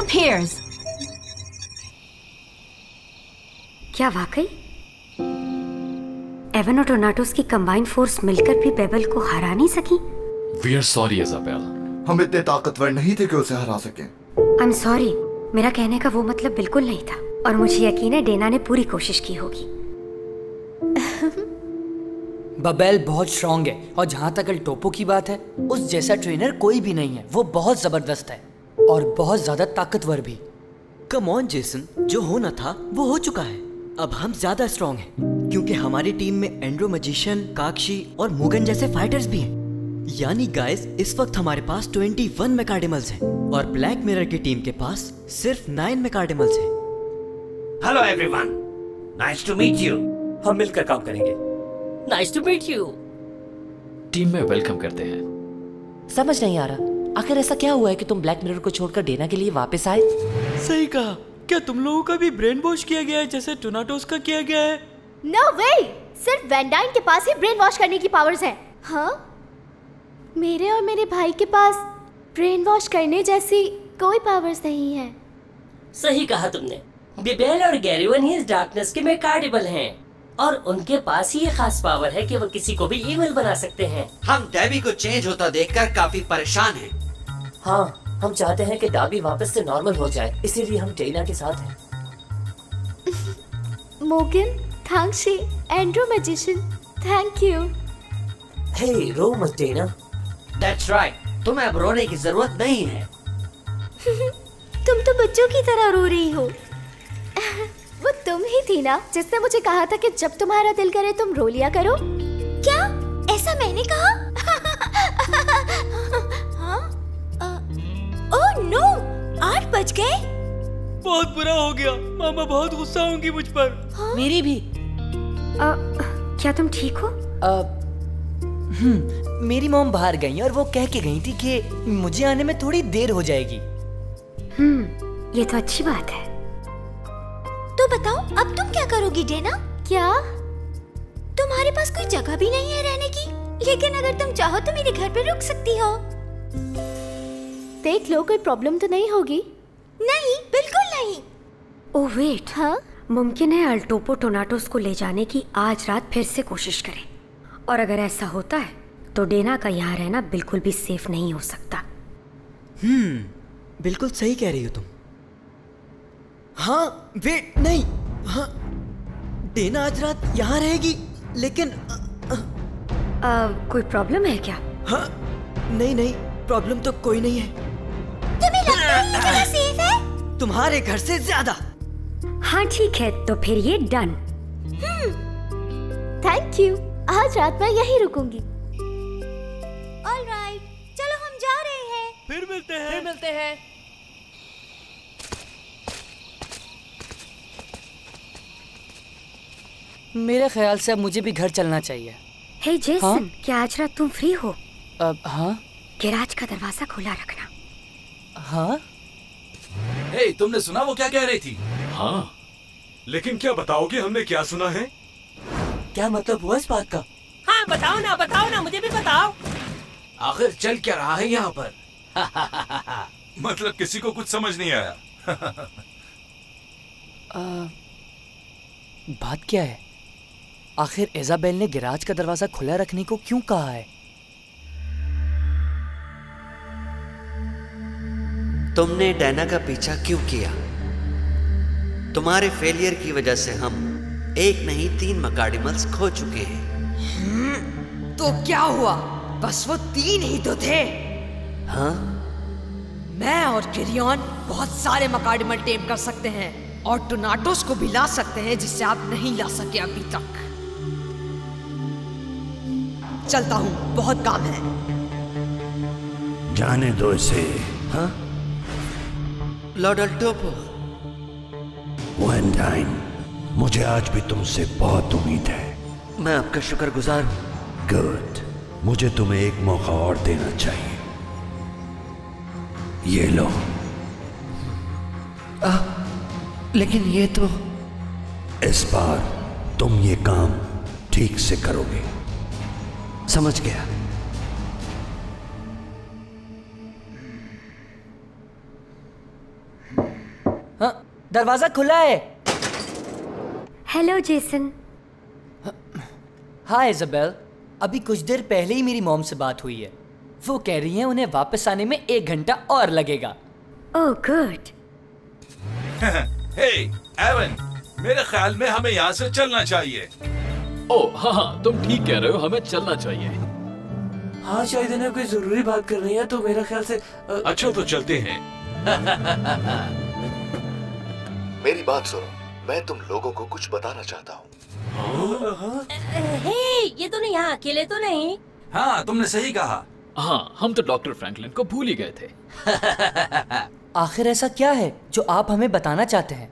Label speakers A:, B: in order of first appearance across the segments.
A: disappears.
B: क्या वाकई Avon और टोनाटोस की कंबाइंड फोर्स मिलकर भी बेबल को हरा नहीं सकी?
C: We are sorry, Isabel.
D: हम इतने ताकतवर नहीं थे कि उसे हरा सकें।
B: I'm sorry, मेरा कहने का वो मतलब बिल्कुल नहीं था, और मुझे यकीन है डेना ने पूरी कोशिश की होगी।
E: बबेल बहुत स्ट्रांग है, और जहाँ तक अल्टोपो की बात है, उस जैसा ट्रेनर कोई भी नहीं है। वो बहुत जबरदस्त है और बहुत ज्यादा ताकतवर भी।
F: कम ऑन जेसन, जो होना था वो हो चुका है। अब हम ज्यादा स्ट्रांग हैं क्योंकि हमारी टीम में एंड्रो मैजिशियन, काक्षी और मुगन जैसे फाइटर्स भी हैं। यानी गाइस, इस वक्त हमारे पास 21 मैकाडेमल्स हैं और ब्लैक मिरर की टीम के पास सिर्फ 9 मैकाडेमल्स हैं।
G: Hello everyone, nice to meet you. हम मिलकर काम करेंगे।
H: Nice to meet you.
C: Team में वेलकम करते हैं।
H: समझ नहीं आ रहा, आखिर ऐसा क्या हुआ है कि तुम ब्लैक मिरर को छोड़कर डेना के लिए वापस आए?
F: सही कहा। क्या तुम लोगों का भी ब्रेन वॉश किया गया है जैसे टोनाटोस का किया गया है?
I: नो वे, सिर्फ वैन डाइन के पास ही ब्रेन वॉश करने की पावर्स हैं। हाँ, मेरे और मेरे भाई के पास ब्रेन वॉश करने जैसी कोई पावर्स नहीं है।
H: सही कहा तुमने। बिबेल और गैरीवन ही इस डार्कनेस के मैकाडेबल हैं, और उनके पास ही ये खास पावर है कि वो किसी को भी इविल बना सकते हैं।
G: हम डैबी को चेंज होता देखकर काफी परेशान हैं।
H: हाँ, हम चाहते हैं कि डाबी वापस से नॉर्मल हो जाए, इसीलिए हम डेना के साथ हैं।
I: मोगन, थांगशी, एंड्रो मैजिशियन, थैंक यू।
H: हे, रो मत डेना।
G: That's right, तुम्हें अब रोने की जरूरत नहीं है।
I: तुम तो बच्चों की तरह रो रही हो। वो तुम ही थी ना जिसने मुझे कहा था कि जब तुम्हारा दिल करे तुम रो लिया करो। क्या ऐसा मैंने कहा? हाँ? ओह नो, 8 बज गए।
F: बहुत बुरा हो गया। मामा बहुत गुस्सा होंगी मुझ पर।
I: हाँ?
H: मेरी भी।
B: क्या तुम ठीक हो?
E: मेरी मॉम बाहर गई और वो कह के गई थी कि मुझे आने में थोड़ी देर हो जाएगी।
B: ये तो अच्छी बात है।
I: तो बताओ, अब तुम क्या करोगी डेना? क्या तुम्हारे पास कोई जगह भी नहीं है रहने की? लेकिन अगर तुम चाहो तो मेरे घर पे रुक सकती हो। देख लो, कोई प्रॉब्लम तो नहीं होगी? नहीं, बिल्कुल नहीं।
B: ओह वेट,
I: हाँ?
B: मुमकिन है अल्टोपो टोनाटोस को ले जाने की आज रात फिर से कोशिश करें, और अगर ऐसा होता है तो डेना का यहाँ रहना बिल्कुल भी सेफ नहीं हो सकता।
F: बिल्कुल सही कह रही हो तुम। हाँ, वेट, नहीं। हाँ, डेना आज रात यहाँ रहेगी, लेकिन
B: कोई प्रॉब्लम है क्या?
F: हाँ, नहीं, प्रॉब्लम तो कोई नहीं है।
I: तुम्हें लगता है ये जगह सेफ है?
F: तुम्हारे घर से ज्यादा।
B: हाँ ठीक है, तो फिर ये डन।
I: Thank you. आज रात मैं यहीं रुकूंगी। ऑलराइट, चलो हम जा रहे हैं।
F: फिर मिलते हैं।
E: मेरे ख्याल से अब मुझे भी घर चलना चाहिए।
B: हे जेसन,
E: हाँ?
B: क्या आज रात तुम फ्री हो?
E: हाँ।
B: गैराज का दरवाजा खुला रखना।
E: हाँ?
J: हे, तुमने सुना वो क्या कह रही थी?
C: हाँ,
J: लेकिन क्या बताओगे हमने क्या सुना है?
F: क्या मतलब हुआ इस बात का?
H: हाँ, बताओ ना, मुझे भी बताओ।
G: आखिर चल क्या रहा है यहाँ पर?
J: मतलब किसी को कुछ समझ नहीं आया।
E: बात क्या है? आखिर इजाबेल ने गैराज का दरवाजा खुला रखने को क्यों कहा है?
K: तुमने डैना का पीछा क्यों किया? तुम्हारे फेलियर की वजह से हम एक नहीं 3 मैकाडेमल्स खो चुके हैं।
A: तो क्या हुआ? बस वो 3 ही तो थे।
K: हाँ?
A: मैं और गिरियन बहुत सारे मैकाडेमल टेम कर सकते हैं, और टोनाटोस को भी ला सकते हैं, जिससे आप नहीं ला सके अभी तक। चलता हूँ, बहुत काम है।
L: जाने दो इसे।
K: हाँ? लॉर्ड अल्टोपो।
L: वैन डाइन, मुझे आज भी तुमसे बहुत उम्मीद है।
K: मैं आपका शुक्रगुजार हूँ।
L: गुड, मुझे तुम्हें एक मौका और देना चाहिए। ये लो।
K: लेकिन ये तो...
L: इस बार तुम ये काम ठीक से करोगे।
K: समझ गया।
E: दरवाजा खुला है।
B: Hello Jason.
E: हाय इज़ाबेल, अभी कुछ देर पहले ही मेरी मॉम से बात हुई है। वो कह रही हैं उन्हें वापस आने में 1 घंटा और लगेगा।
B: Oh good.
J: हे एवन, मेरे ख्याल में हमें यहाँ से चलना चाहिए।
C: ओह हाँ, तुम ठीक कह रहे हो, हमें चलना चाहिए।
M: हाँ, शायद इन्हें कोई जरूरी बात करनी है, तो मेरे ख्याल से
J: अच्छा तो चलते हैं।
N: मेरी बात सुनो, मैं तुम लोगों को कुछ बताना चाहता हूँ।
H: हे, ये दोनों यहाँ अकेले तो नहीं?
J: हाँ, तुमने सही कहा।
C: हाँ, हम तो डॉक्टर फ्रैंकलिन को भूल ही गए थे।
E: आखिर ऐसा क्या है जो आप हमें बताना चाहते हैं?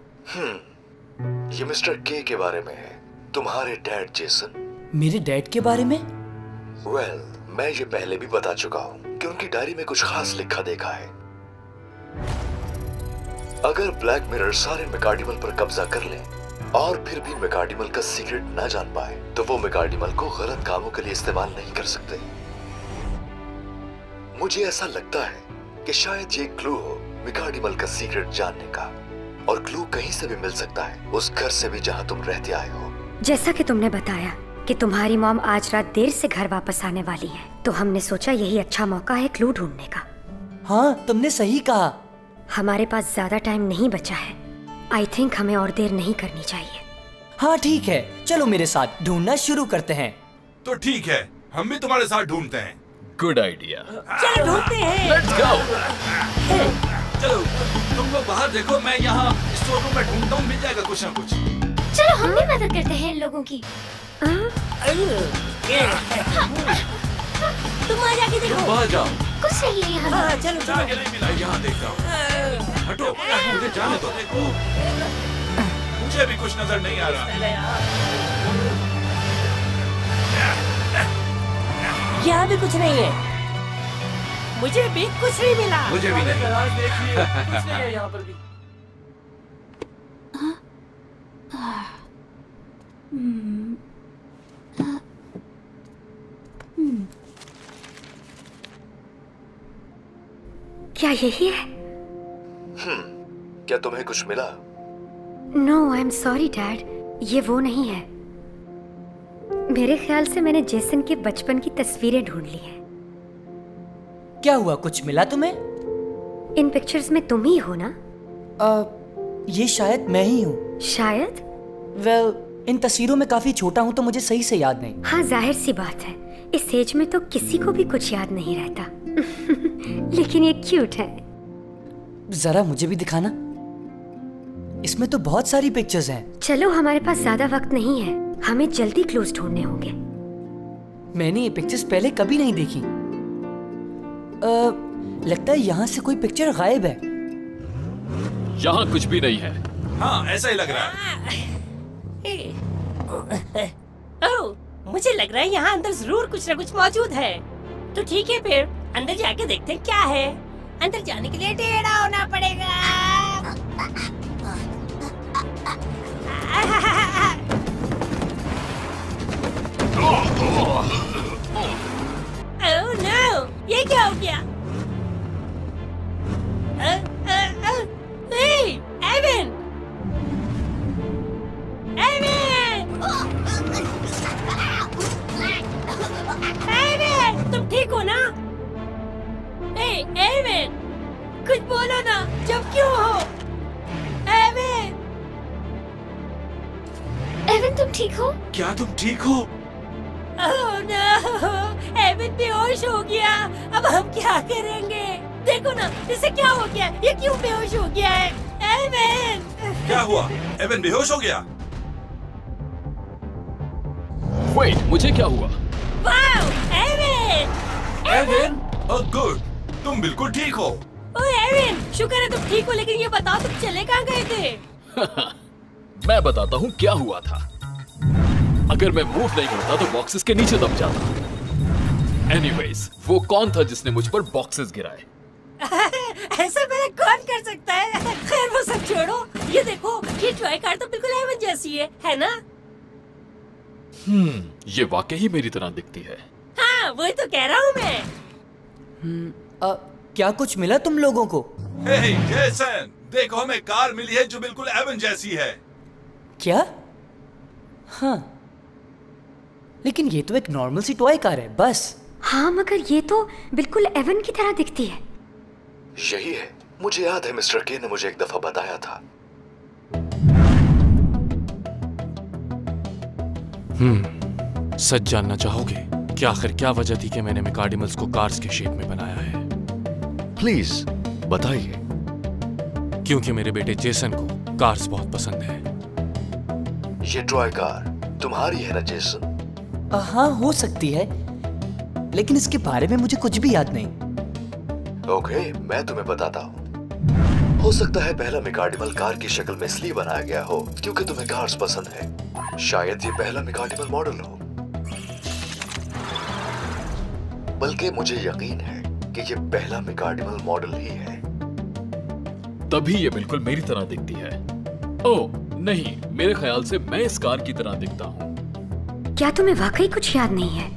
N: ये मिस्टर के के बारे में है, तुम्हारे डैड जेसन।
E: मेरे डैड के बारे में?
N: वेल, मैं ये पहले भी बता चुका हूँ कि उनकी डायरी में कुछ खास लिखा देखा है। अगर ब्लैक मिरर सारे मेकार्डिमल पर कब्जा कर ले और फिर भी मेकार्डिमल का सीक्रेट न जान पाए, तो वो मेकार्डिमल को गलत कामों के लिए इस्तेमाल नहीं कर सकते। मुझे ऐसा लगता है कि शायद ये क्लू हो मेकार्डिमल का सीक्रेट जानने का, और क्लू कहीं से भी मिल सकता है, उस घर से भी जहाँ तुम रहते आए हो।
B: जैसा कि तुमने बताया कि तुम्हारी मॉम आज रात देर से घर वापस आने वाली है, तो हमने सोचा यही अच्छा मौका है क्लू ढूंढने का।
E: हाँ, तुमने सही कहा।
B: हमारे पास ज्यादा टाइम नहीं बचा है। आई थिंक हमें और देर नहीं करनी चाहिए।
E: हाँ ठीक है, चलो मेरे साथ ढूंढना शुरू करते हैं।
J: तो ठीक है, हम भी तुम्हारे साथ ढूंढते हैं।
C: Good idea.
H: चलो ढूंढते हैं।
C: Let's go.
J: चलो तुम लोग बाहर देखो, मैं यहाँ स्टोर रूम में ढूंढता हूँ, मिल जाएगा कुछ ना कुछ।
I: चलो हम भी मदद करते हैं इन लोगों की।
H: तुम आ जाके देखो।
J: बाहर जाओ।
I: कुछ नहीं है यहाँ।
H: हाँ, चलो चलो।
J: नहीं मिला, यहाँ देखता हूँ। हटो, मुझे जाने दो। देखो, मुझे भी कुछ नजर नहीं आ रहा।
H: यहाँ भी कुछ नहीं है। मुझे भी कुछ नहीं मिला।
J: मुझे भी नहीं।
M: देखिए, कुछ नहीं है यहाँ पर भी।
B: क्या यही है?
N: क्या तुम्हें कुछ मिला?
B: No, I am sorry dad, ये वो नहीं है। मेरे ख्याल से मैंने जेसन के बचपन की तस्वीरें ढूंढ ली हैं।
E: क्या हुआ, कुछ मिला तुम्हें?
B: इन पिक्चर्स में तुम ही हो ना?
E: ये शायद मैं ही हूँ।
B: शायद?
E: वेल, इन तस्वीरों में काफी छोटा हूँ तो मुझे सही से याद नहीं।
B: हाँ, जाहिर सी बात है, इस एज में तो किसी को भी कुछ याद नहीं रहता। लेकिन ये क्यूट है।
E: जरा मुझे भी दिखाना। इसमें तो बहुत सारी पिक्चर्स हैं।
B: चलो, हमारे पास ज्यादा वक्त नहीं है, हमें जल्दी क्लूज ढूंढने होंगे।
E: मैंने ये पिक्चर्स पहले कभी नहीं देखी। लगता है यहाँ से कोई पिक्चर गायब है।
C: यहाँ कुछ भी नहीं है।
J: हाँ, ऐसा ही लग रहा है।
H: ओह, मुझे लग रहा है यहाँ अंदर जरूर कुछ न कुछ मौजूद है। तो ठीक है, फिर अंदर जाके देखते हैं क्या है। अंदर जाने के लिए टेढ़ा होना पड़ेगा। ओह नो, ये क्या हो गया? एवन! एवन! तुम ठीक हो ना? एवन, कुछ बोलो ना, जब क्यों हो? एवन!
I: एवन, तुम ठीक हो?
J: क्या तुम ठीक हो?
H: ओह नो, एवन बेहोश हो गया। अब हम क्या करेंगे? देखो ना, इसे क्या हो गया? ये क्यों बेहोश हो गया है? एवन!
J: क्या हुआ? एवन बेहोश हो गया?
C: वेट, मुझे क्या हुआ?
H: Wow, Evan!
J: Evan? Oh good, तुम बिल्कुल ठीक हो।
H: ओह एवन, शुक्र है तुम ठीक हो, लेकिन ये बताओ तुम चले कहाँ गए थे?
C: मैं बताता हूँ क्या हुआ था। अगर मैं मूव नहीं होता तो बॉक्सेस के नीचे दब जाता। एनीवेज, वो कौन था जिसने मुझ पर बॉक्सेस गिराए?
H: ऐसा मेरा कौन कर सकता है? खैर वो सब छोड़ो, ये देखो, ये टॉय कार तो बिल्कुल एवन जैसी है ना?
C: ये वाकई ही मेरी तरह दिखती है।
H: हाँ, वही तो कह रहा हूँ मैं।
E: क्या कुछ मिला तुम लोगों को?
J: हे जेसन, देखो हमें कार मिली है जो बिल्कुल एवन जैसी है।
E: क्या? हाँ, लेकिन ये तो एक नॉर्मल सी टॉय कार है बस।
B: हाँ, मगर ये तो बिल्कुल एवन की तरह दिखती है।
N: यही है, मुझे याद है मिस्टर के ने मुझे एक दफा बताया था।
O: सच जानना चाहोगे कि आखिर क्या वजह थी कि मैंने मिकार्डिमल्स को कार्स के शेप में बनाया है?
N: प्लीज बताइए।
O: क्योंकि मेरे बेटे जेसन को कार्स बहुत पसंद है।
N: ये टॉय कार तुम्हारी है ना जेसन?
E: हाँ, हो सकती है, लेकिन इसके बारे में मुझे कुछ भी याद नहीं।
N: ओके, मैं तुम्हें बताता हूँ। हो सकता है पहला मिकार्डिमल कार की शक्ल में इसलिए बनाया गया हो क्योंकि तुम्हें कार्स पसंद है। शायद ये पहला मिकार्डिमल मॉडल हो। बल्कि मुझे यकीन है कि ये पहला मिकार्डिमल मॉडल ही है।
C: तभी ये बिल्कुल मेरी तरह दिखती है। ओह नहीं, मेरे ख्याल से मैं इस कार की तरह दिखता हूँ।
B: क्या तुम्हें वाकई कुछ याद नहीं है?